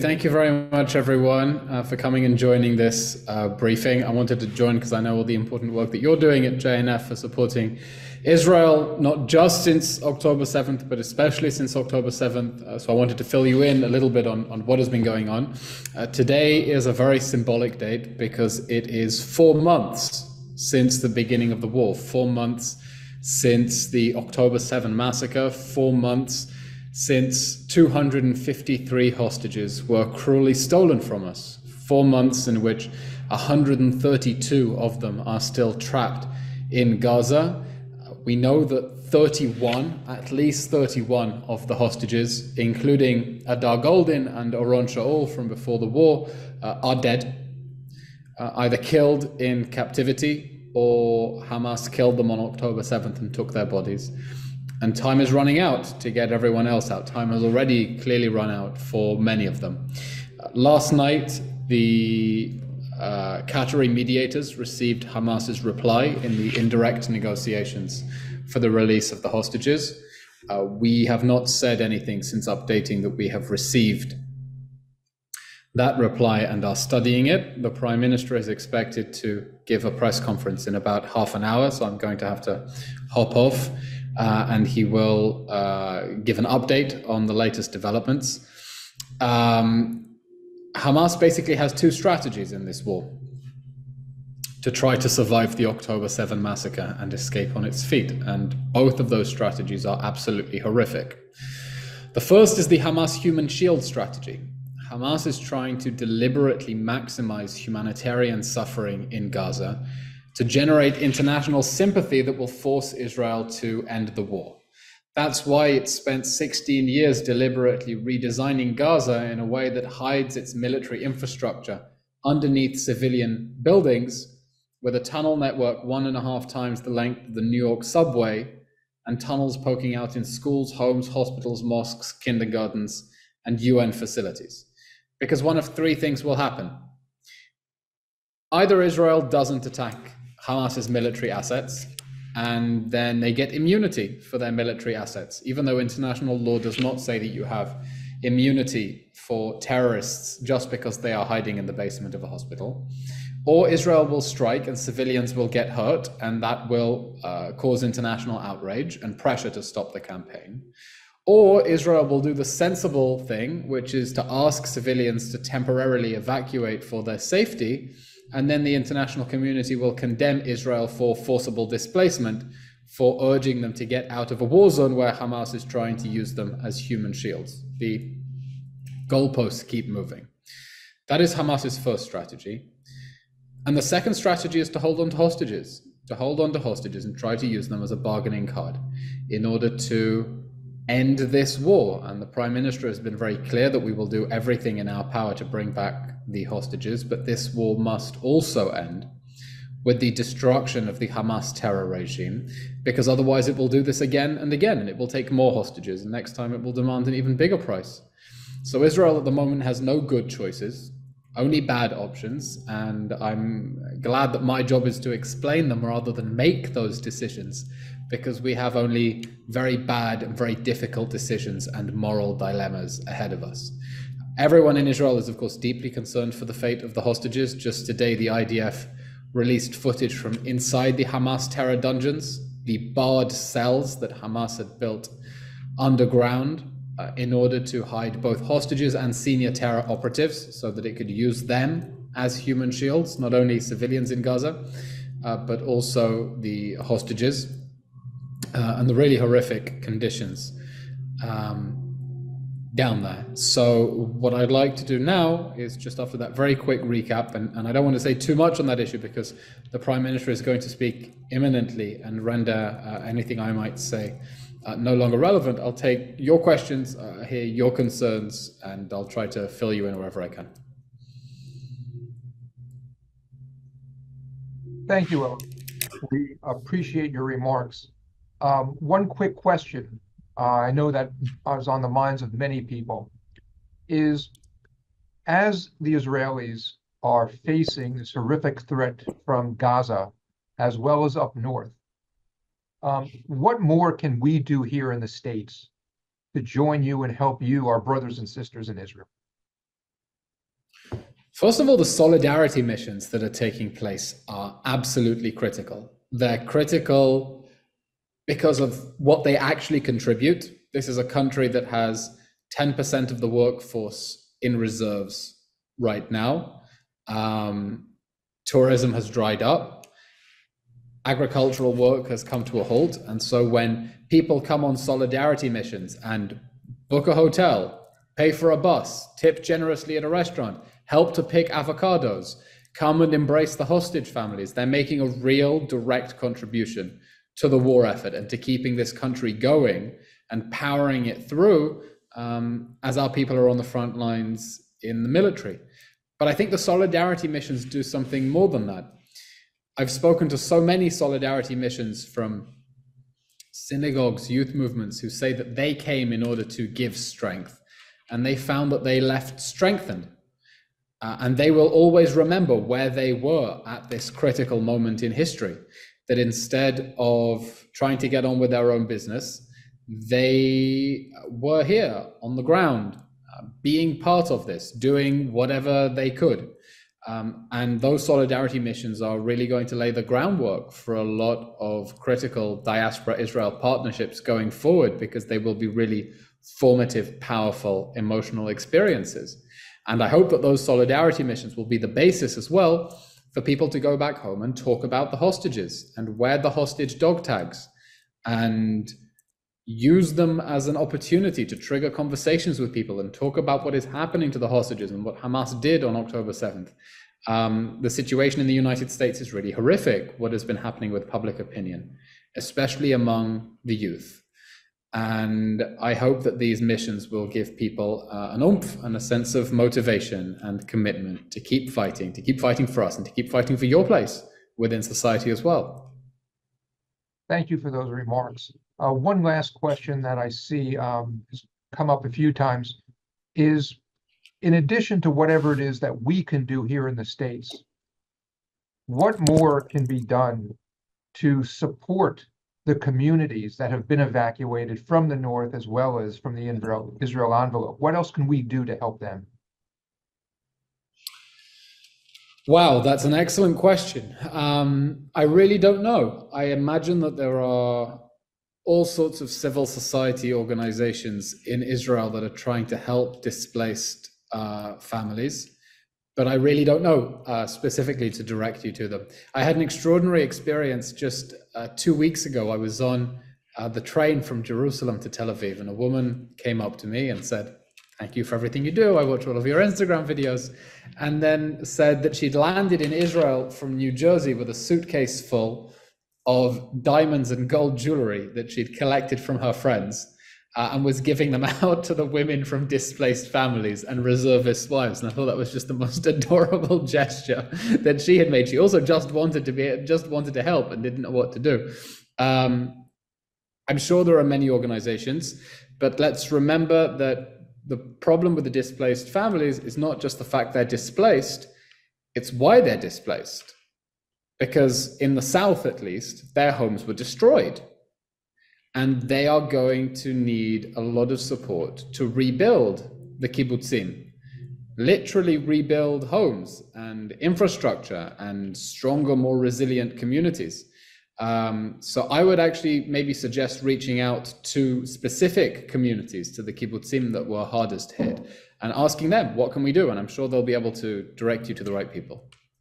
Thank you very much, everyone, for coming and joining this briefing. I wanted to join because I know all the important work that you're doing at JNF for supporting Israel, not just since October 7th, but especially since October 7th. So I wanted to fill you in a little bit on what has been going on. Today is a very symbolic date because it is 4 months since the beginning of the war, 4 months since the October 7 massacre, 4 months since 253 hostages were cruelly stolen from us, 4 months in which 132 of them are still trapped in Gaza. We know that 31, at least 31 of the hostages, including Adar Goldin and Oron Shaul from before the war, are dead, either killed in captivity or Hamas killed them on October 7th and took their bodies. And time is running out to get everyone else out. Time has already clearly run out for many of them. Last night, the Qatari mediators received Hamas's reply in the indirect negotiations for the release of the hostages. We have not said anything since updating that we have received that reply and are studying it. The Prime Minister is expected to give a press conference in about half an hour, so I'm going to have to hop off. And he will give an update on the latest developments. Hamas basically has two strategies in this war to try to survive the October 7 massacre and escape on its feet. And both of those strategies are absolutely horrific. The first is the Hamas human shield strategy. Hamas is trying to deliberately maximize humanitarian suffering in Gaza to generate international sympathy that will force Israel to end the war. That's why it spent 16 years deliberately redesigning Gaza in a way that hides its military infrastructure underneath civilian buildings, with a tunnel network 1.5 times the length of the New York subway, and tunnels poking out in schools, homes, hospitals, mosques, kindergartens, and UN facilities. Because one of three things will happen. Either Israel doesn't attack Hamas's military assets, and then they get immunity for their military assets, even though international law does not say that you have immunity for terrorists just because they are hiding in the basement of a hospital. Or Israel will strike and civilians will get hurt, and that will cause international outrage and pressure to stop the campaign. Or Israel will do the sensible thing, which is to ask civilians to temporarily evacuate for their safety, and then the international community will condemn Israel for forcible displacement, for urging them to get out of a war zone where Hamas is trying to use them as human shields. The goalposts keep moving. That is Hamas's first strategy. And the second strategy is to hold on to hostages, and try to use them as a bargaining card in order to end this war. And the Prime Minister has been very clear that we will do everything in our power to bring back the hostages, but this war must also end with the destruction of the Hamas terror regime, because otherwise it will do this again and again, and it will take more hostages, and next time it will demand an even bigger price. So Israel at the moment has no good choices, only bad options, and I'm glad that my job is to explain them rather than make those decisions, because we have only very bad and very difficult decisions and moral dilemmas ahead of us. Everyone in Israel is, of course, deeply concerned for the fate of the hostages. Just today, the IDF released footage from inside the Hamas terror dungeons, the barred cells that Hamas had built underground in order to hide both hostages and senior terror operatives so that it could use them as human shields, not only civilians in Gaza, but also the hostages, and the really horrific conditions down there. So what I'd like to do now is, just after that very quick recap, and I don't want to say too much on that issue because the Prime Minister is going to speak imminently and render anything I might say no longer relevant. I'll take your questions, hear your concerns, and I'll try to fill you in wherever I can. Thank you, Eylon. We appreciate your remarks. One quick question. I know that is on the minds of many people, is as the Israelis are facing this horrific threat from Gaza, as well as up north, what more can we do here in the States to join you and help you, our brothers and sisters in Israel? First of all, the solidarity missions that are taking place are absolutely critical. They're critical because of what they actually contribute. This is a country that has 10% of the workforce in reserves right now. Tourism has dried up. Agricultural work has come to a halt. And so when people come on solidarity missions and book a hotel, pay for a bus, tip generously at a restaurant, help to pick avocados, come and embrace the hostage families, they're making a real direct contribution to the war effort and to keeping this country going and powering it through as our people are on the front lines in the military. But I think the solidarity missions do something more than that. I've spoken to so many solidarity missions from synagogues, youth movements, who say that they came in order to give strength, and they found that they left strengthened. And they will always remember where they were at this critical moment in history, that instead of trying to get on with their own business, they were here on the ground, being part of this, doing whatever they could. And those solidarity missions are really going to lay the groundwork for a lot of critical diaspora-Israel partnerships going forward, because they will be really formative, powerful, emotional experiences. And I hope that those solidarity missions will be the basis as well for people to go back home and talk about the hostages and wear the hostage dog tags and use them as an opportunity to trigger conversations with people and talk about what is happening to the hostages and what Hamas did on October 7th. The situation in the United States is really horrific, what has been happening with public opinion, especially among the youth. And I hope that these missions will give people an oomph and a sense of motivation and commitment to keep fighting for us and to keep fighting for your place within society as well. Thank you for those remarks. One last question that I see has come up a few times is, in addition to whatever it is that we can do here in the States, what more can be done to support the communities that have been evacuated from the north as well as from the Israel envelope? What else can we do to help them? Wow, that's an excellent question. I really don't know. I imagine that there are all sorts of civil society organizations in Israel that are trying to help displaced families, but I really don't know specifically to direct you to them. I had an extraordinary experience just 2 weeks ago. I was on the train from Jerusalem to Tel Aviv, and a woman came up to me and said, "Thank you for everything you do. I watch all of your Instagram videos," and then said that she'd landed in Israel from New Jersey with a suitcase full of diamonds and gold jewelry that she'd collected from her friends, and was giving them out to the women from displaced families and reservist wives. And I thought that was just the most adorable gesture that she had made. She also just wanted to help and didn't know what to do. I'm sure there are many organizations, but let's remember that the problem with the displaced families is not just the fact they're displaced, it's why they're displaced. Because in the South, at least, their homes were destroyed. And they are going to need a lot of support to rebuild the kibbutzim, literally rebuild homes and infrastructure and stronger, more resilient communities. So I would actually maybe suggest reaching out to specific communities, to the kibbutzim that were hardest hit, and asking them, what can we do? And I'm sure they'll be able to direct you to the right people.